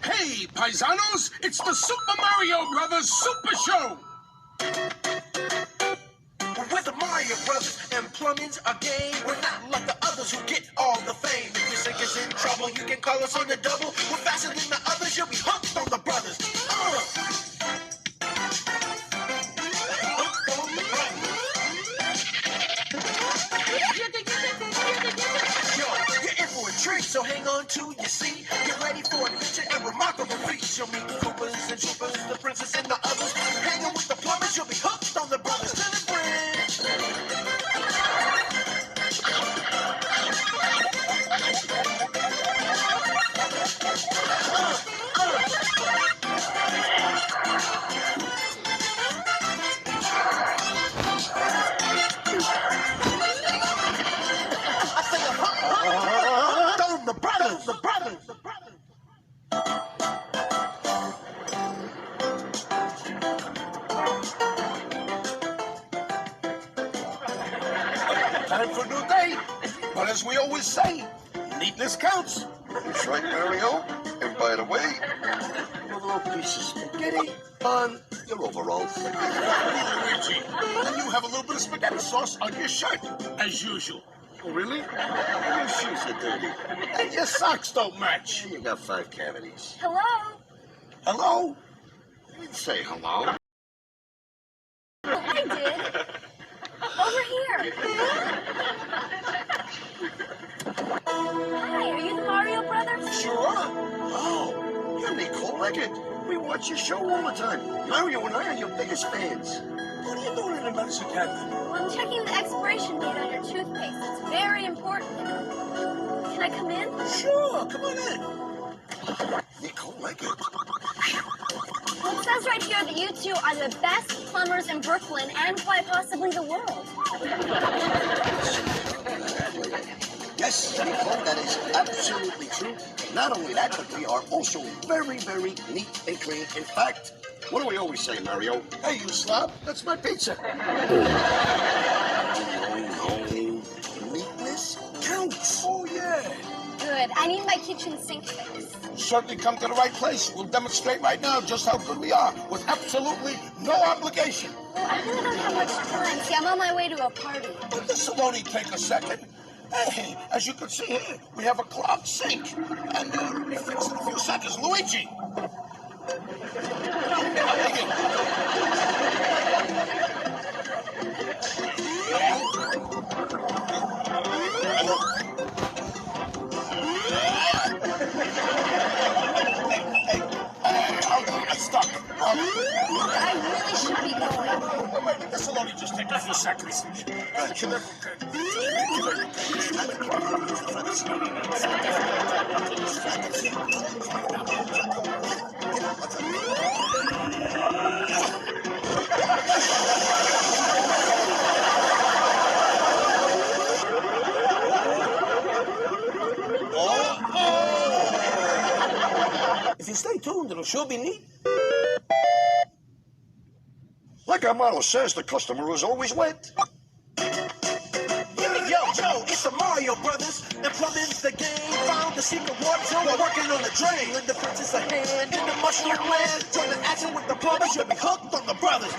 Hey, paisanos, it's the Super Mario Brothers Super Show! We're the Mario Brothers, and plumbing's a game. We're not like the others who get all the fame. If your sink is in trouble, you can call us on the double. We're faster than the others, you'll be hooked on the brothers. Yo, you're in for a treat, so hang on to your seat. Get ready for adventure and remarkable feats. You'll meet the Koopas and Troopas, the princess and the others. Hanging with the plumbers, you'll be hooked on the brothers. To the bridge. The brothers, the brothers, the brothers. Time for a new day. But as we always say, neatness counts. That's right, Mario. And by the way, your little piece of spaghetti on your overalls. Luigi, and you have a little bit of spaghetti sauce on your shirt, as usual. Oh, really? Your shoes are dirty. And your socks don't match. You got 5 cavities. Hello? Hello? You didn't say hello. I did. Over here. Hi, are you the Mario Brothers? Sure are. Oh, you're Nicole Leggett. We watch your show all the time. Mario and I are your biggest fans. What are you doing in the medicine cabinet? Well, I'm checking the expiration date on your toothpaste. It's very important. Can I come in? Sure, come on in. Nicole Leggett. Well, it says right here that you two are the best plumbers in Brooklyn and quite possibly the world. Yes, Nicole, that is absolutely true. Not only that, but we are also very, very neat and clean. In fact, what do we always say, Mario? Hey, you slob, that's my pizza. No. Neatness counts. Oh, yeah. Good. I need my kitchen sink fixed. Certainly come to the right place. We'll demonstrate right now just how good we are, with absolutely no obligation. Well, I really don't have much time. See, I'm on my way to a party. But this will only take a second. Hey, as you can see here, we have a clogged sink. And we'll be fixed in a few seconds. Luigi! Stop. I really should be going. This will only just take a few seconds. If you stay tuned, it'll sure be neat. Like our motto says, the customer is always wet. Yo, Joe, it's the Mario Brothers, and plumbing's the game. Found the secret water zone, we're working on the drain. Lend the princess a hand in the mushroom land. Join the action with the plumbers, you'll be hooked on the brothers.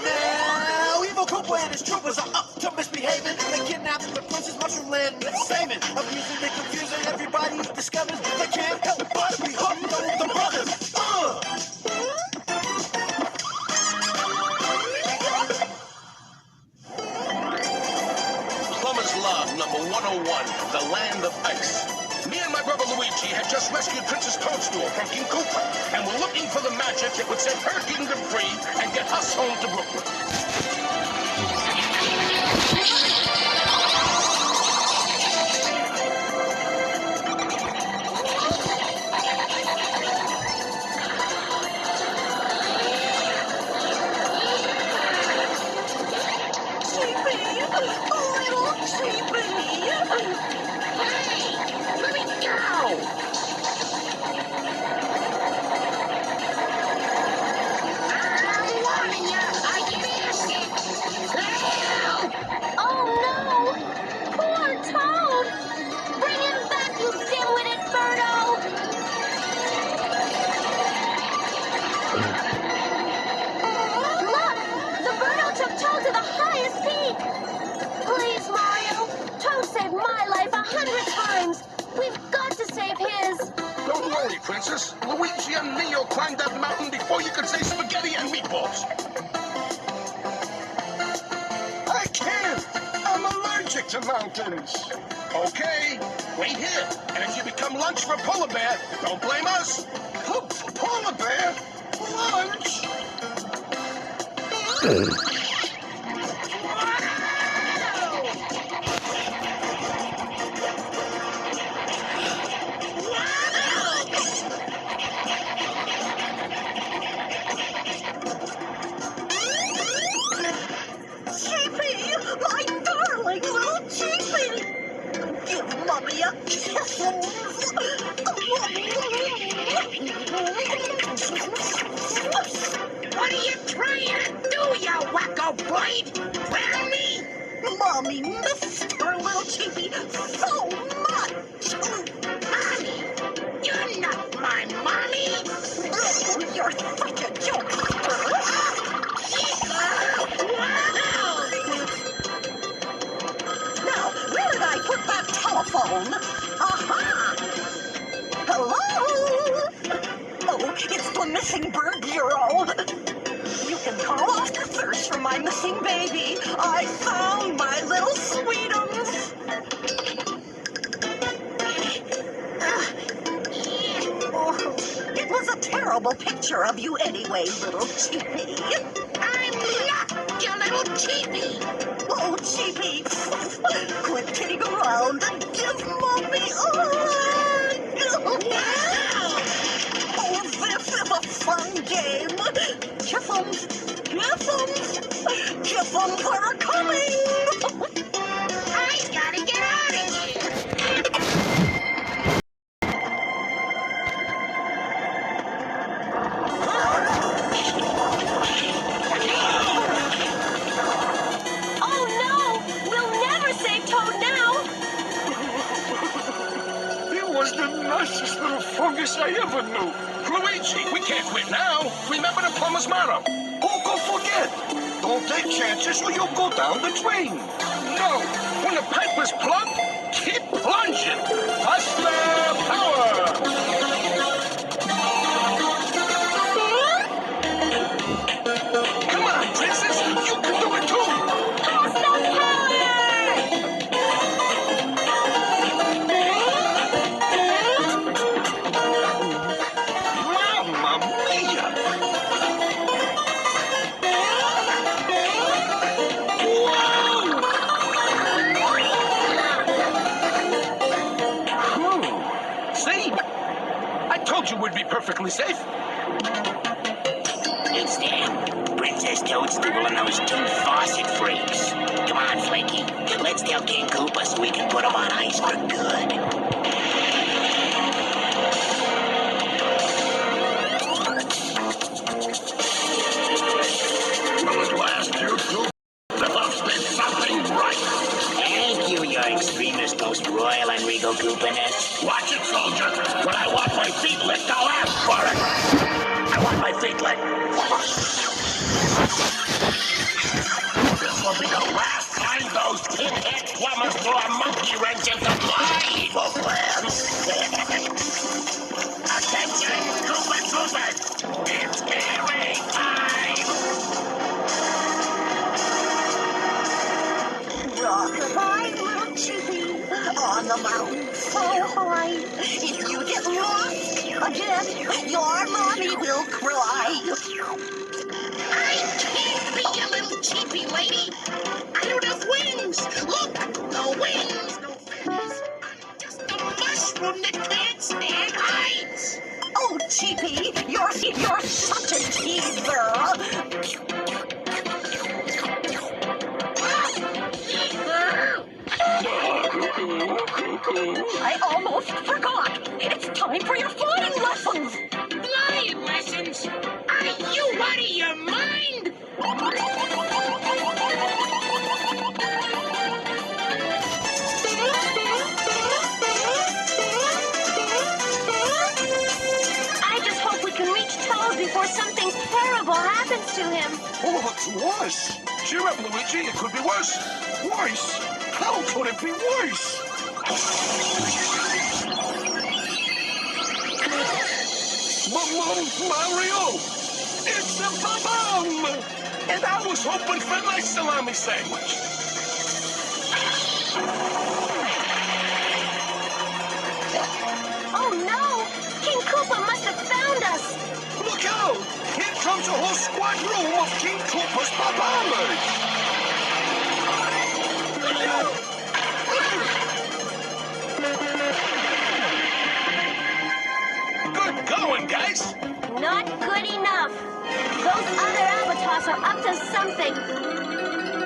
Now, Evil Koopa and his troopers are up to misbehaving. They kidnapped the princess mushroom land, saving, abusing and confusing. Everybody discovers they can't help but be hooked on the brothers. 101, the land of ice. Me and my brother Luigi had just rescued Princess Toadstool from King Koopa, and we're looking for the magic that would set her kingdom free and get us home to Brooklyn. Oh no! Poor Toad! Bring him back, you dim-witted Birdo! Look! The Birdo took Toad to the highest peak! Please, Mario! Toad saved my life 100 times! We've got to save his! Don't worry, Princess. Luigi and me will climb that mountain before you can say spaghetti and meatballs. I can't. I'm allergic to mountains. Okay, wait here. And if you become lunch for Polar Bear, don't blame us. Oh, Polar Bear? Lunch? Chippy, my darling little Chippy. Give Mommy a kiss. What are you trying to do, you wacko blade? Drown me? Mommy missed her little Chippy so much. Mommy? You're not my mommy. Oh, you're such a jokester. Now, where did I put that telephone? Aha! Hello? Oh, it's the Missing Bird Bureau. You can call officers for my missing baby. I found my little sweetums. Oh, it was a terrible picture of you anyway, little Chippy. I'm not your little cheapie. Oh, Chippy, quit kidding around and give Mommy a hug. Oh, this is a fun game. Kiffums, kiffums, kiffums are coming. I gotta get out of here. Oh no! We'll never save Toad now! He was the nicest little fungus I ever knew. Luigi, we can't quit now. Remember the plumber's motto. Who could forget? Don't take chances or you'll go down the drain. No, when the pipe is plugged, keep plunging. Hustler power! Come on, Princess, you can do it too. How's the power? Mamma mia! See? I told you we'd be perfectly safe. It's them. Princess Toadstool and those two faucet freaks. Come on, Flaky. Let's tell King Koopa so we can put him on ice for good. Well, at last, you two developed something right. Thank you, your extremist, most royal and regal Koopaness. Watch it, soldier. When I want my feet licked, I'll ask for it. I want my feet licked. This will be the last time those pinhead plumbers throw a monkey wrench into my evil plans. Attention, Koopa Troopers! It's airing time! Rock-a-bye, little Chippy. mountain so high. If you get lost again, your mommy will cry. I can't be a little cheapy lady. I don't have wings. Look, no wings, no feathers. I'm just a mushroom that can't stand heights. Oh, Cheapy, you're such a teaser. I almost forgot. It's time for your flying lessons. Flying lessons? Are you out of your mind? I just hope we can reach Toad before something terrible happens to him. Oh, it's worse. Cheer up, Luigi. It could be worse. Worse? How could it be worse? Mario! It's a bomb! And I was hoping for a nice salami sandwich. Oh no! King Koopa must have found us! Look out! Here comes a whole squadron of King Koopa's bombers! Good going, guys! Not good enough. Those other avatars are up to something.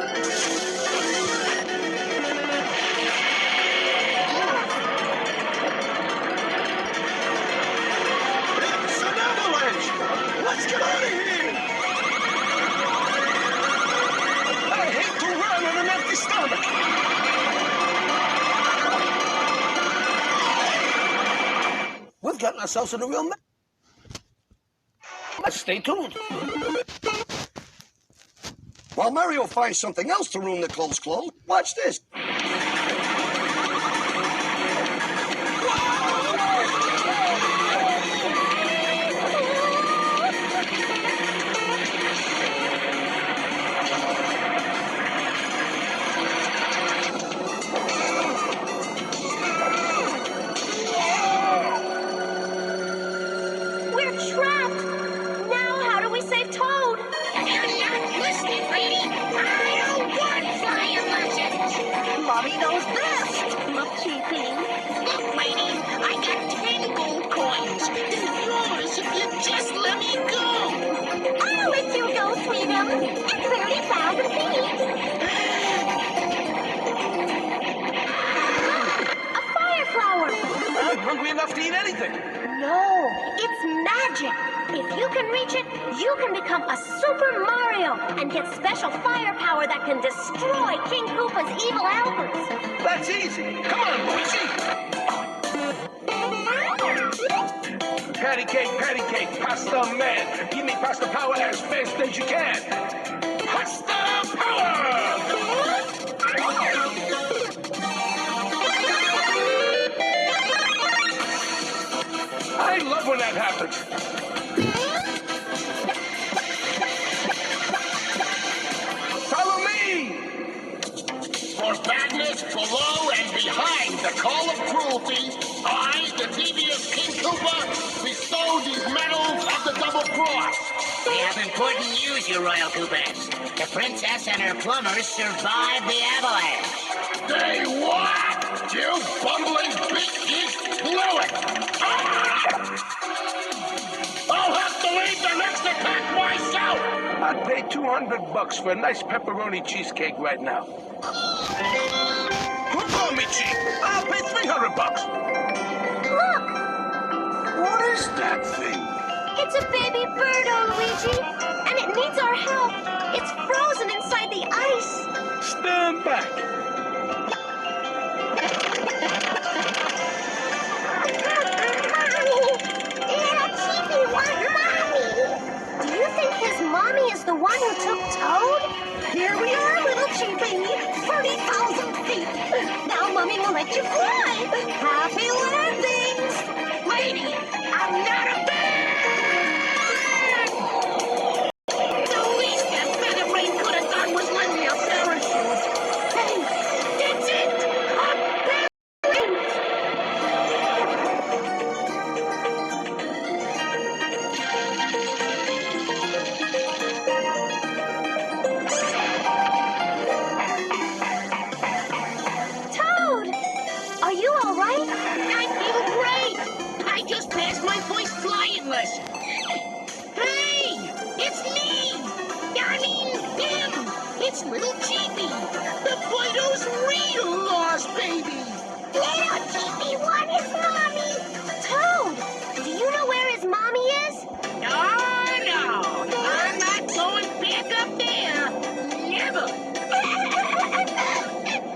It's an avalanche! Let's get out of here! I hate to run on an empty stomach! We've gotten ourselves in a real mess. Stay tuned. While Mario finds something else to ruin the clothes clone, watch this. We're trapped! Now how do we save Toad? You're not listening, lady. I don't want flying lessons. Mommy knows best. Look, Cheapy. Look, lady, I got 10 gold coins. They're yours if you just let me go. I'll let you go, Sweetum. It's 30,000 feet. A fire flower. I'm hungry enough to eat anything. No, it's magic. If you can reach it, you can become a Super Mario and get special fire power that can destroy King Koopa's evil helpers. That's easy. Come on, Luigi. Patty cake, pasta man. Give me pasta power as fast as you can. Pasta power! I love when that happens. Follow me! For badness below and behind the call of cruelty, I, the devious King Koopa, bestow these medals of the double cross. We have important news, you Royal Koopas. The princess and her plumbers survived the avalanche. They what? You bumbling big geek blew it! I'll have to lead the next attack myself! I'd pay $200 for a nice pepperoni cheesecake right now. Who called me cheap? I'll pay $300. Look, What is that thing? it's a baby birdo, Luigi. And it needs our help. It's frozen inside the ice. Stand back. Do you think his mommy is the one who took Toad? Here we are, little Cheapy. 30,000 feet. Now Mommy will let you fly. Happy landings. Lady, I'm not a bird! The least that Featherbrain could have done was lend me a parachute. Hey, it's it! A parachute! It's little Chibi, the Play-Doh's real lost baby. Little Chibi, what is Mommy? Toad, do you know where his mommy is? Oh, no, I'm not going back up there. Never.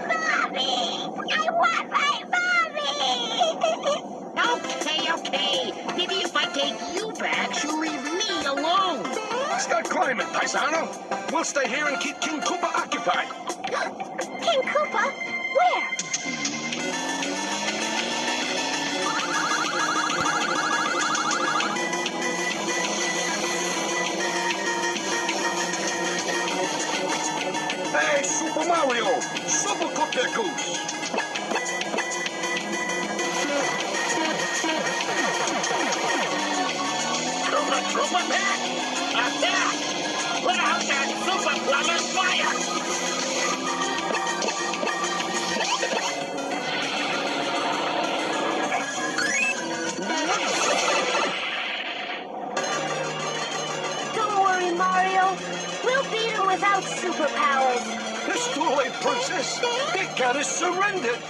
Mommy! I want my mommy! Okay. Maybe if I take you back, she'll leave me alone. Start climbing, Paisano. We'll stay here and keep King Koopa occupied. King Koopa? Where? Hey, Super Mario! Super cook that goose! Trooper back! Attack! Put out that super plumber's fire! Don't worry, Mario. We'll beat him without superpowers. It's too late, Princess. Big Cat has surrendered.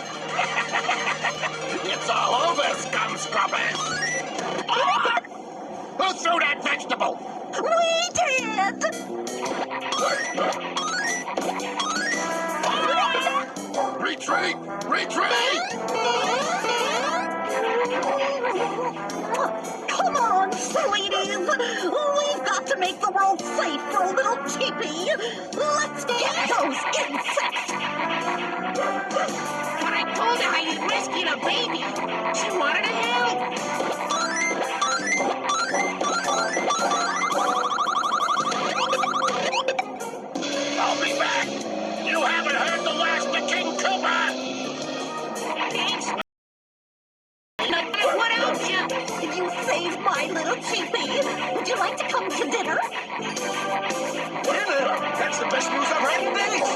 It's all over, scum scrubbers! Who threw that vegetable? We did! Retreat! Retreat! Come on, sweeties! We've got to make the world safe for a little Chippy! Let's get those insects! But I told her I rescued a baby. She wanted to help. I'll be back! You haven't heard the last of King Koopa! Thanks. What else you? You saved my little Chippy! Would you like to come to dinner? Dinner! That's the best news I've heard in days!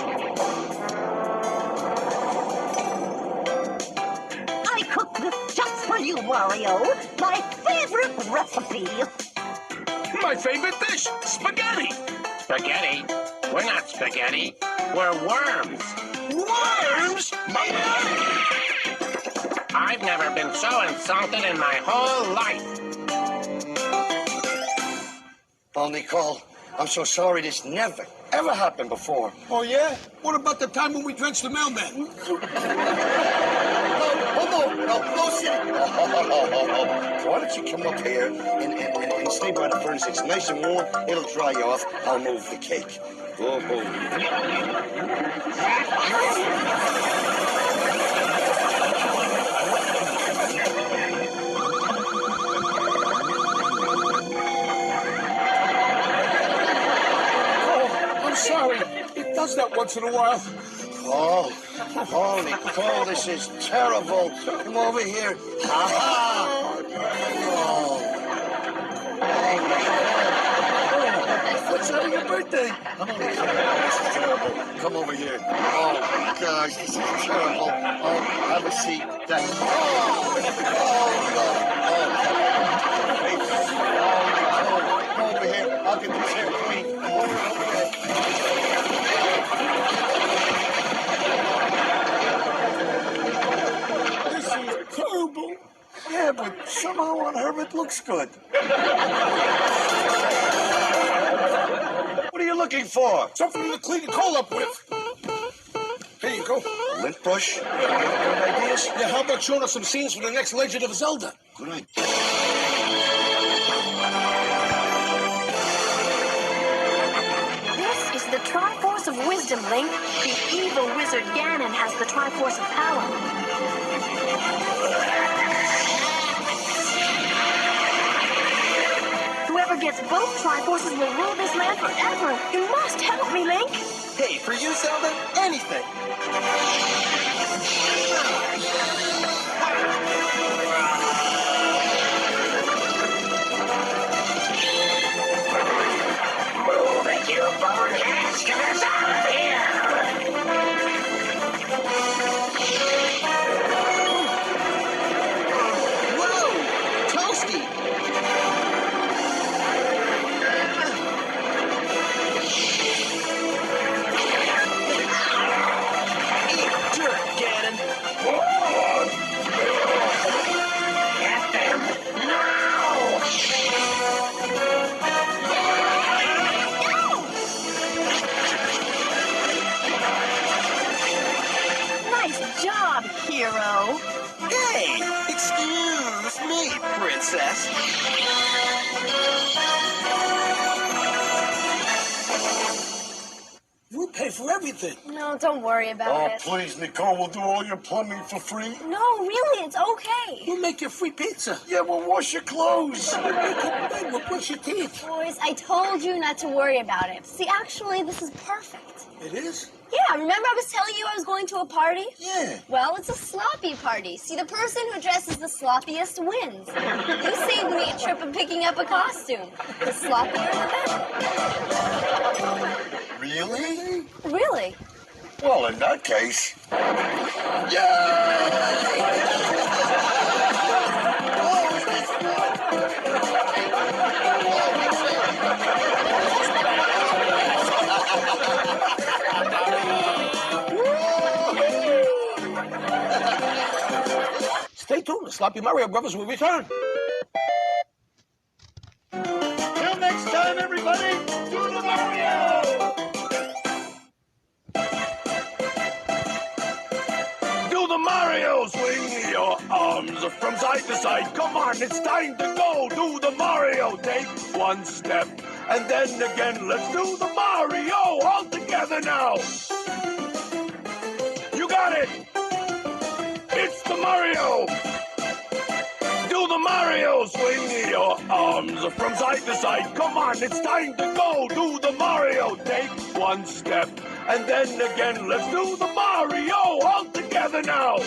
I cooked this just for you, Wario. My favorite recipe. My favorite dish, spaghetti! Spaghetti? We're not spaghetti. We're worms. Worms? I've never been so insulted in my whole life. Oh, Nicole, I'm so sorry this never, ever happened before. Oh, yeah? What about the time when we drenched the mailman? No, Silly. Why don't you come up here and stay by the furnace? It's nice and warm. It'll dry you off. I'll move the cake. Oh. I'm sorry. It does that once in a while. Oh, Nicole, this is terrible. Come over here. Aha! What's having a birthday? I'm only kidding. This is terrible. Come over here. Oh, gosh, this is terrible. Oh, have a seat. No. Nicole, come over here. I'll get the chair clean. Come over here. Terrible. Yeah, but somehow on her it looks good. What are you looking for? Something to clean the coal up with. Here you go. A lint brush? Good ideas? Yeah, how about showing us some scenes from the next Legend of Zelda? Good idea. This is the Triforce of Wisdom, Link. The evil wizard Ganon has the Triforce of Power. Whoever gets both Triforces will rule this land forever. You must help me, Link. Hey, for you, Zelda, anything. Move it, you boneheads! Get us out of here! Whoa! Toasty! hero. Hey, excuse me, princess. You pay for everything. No, don't worry about Oh, it. please, Nicole, we'll do all your plumbing for free. No, really, it's okay. We'll make you free pizza. Yeah, we'll wash your clothes. We'll make your bed. We'll brush your teeth. Boys, I told you not to worry about it. See, actually, this is perfect. It is? Yeah, remember I was telling you I was going to a party? Yeah. Well, it's a sloppy party. See, the person who dresses the sloppiest wins. You saved me a trip of picking up a costume. The sloppier, the better. Really? Really? Well, in that case. Stay tuned. The Sloppy Mario Brothers will return. Till next time, everybody, do the Mario! Do the Mario! Swing your arms from side to side. Come on, it's time to go. Do the Mario. Take one step, and then again. Let's do the Mario all together now. You got it. It's the Mario. Do the Mario. Swing your arms from side to side. Come on, it's time to go. Do the Mario. Take one step, and then again. Let's do the Mario all together now.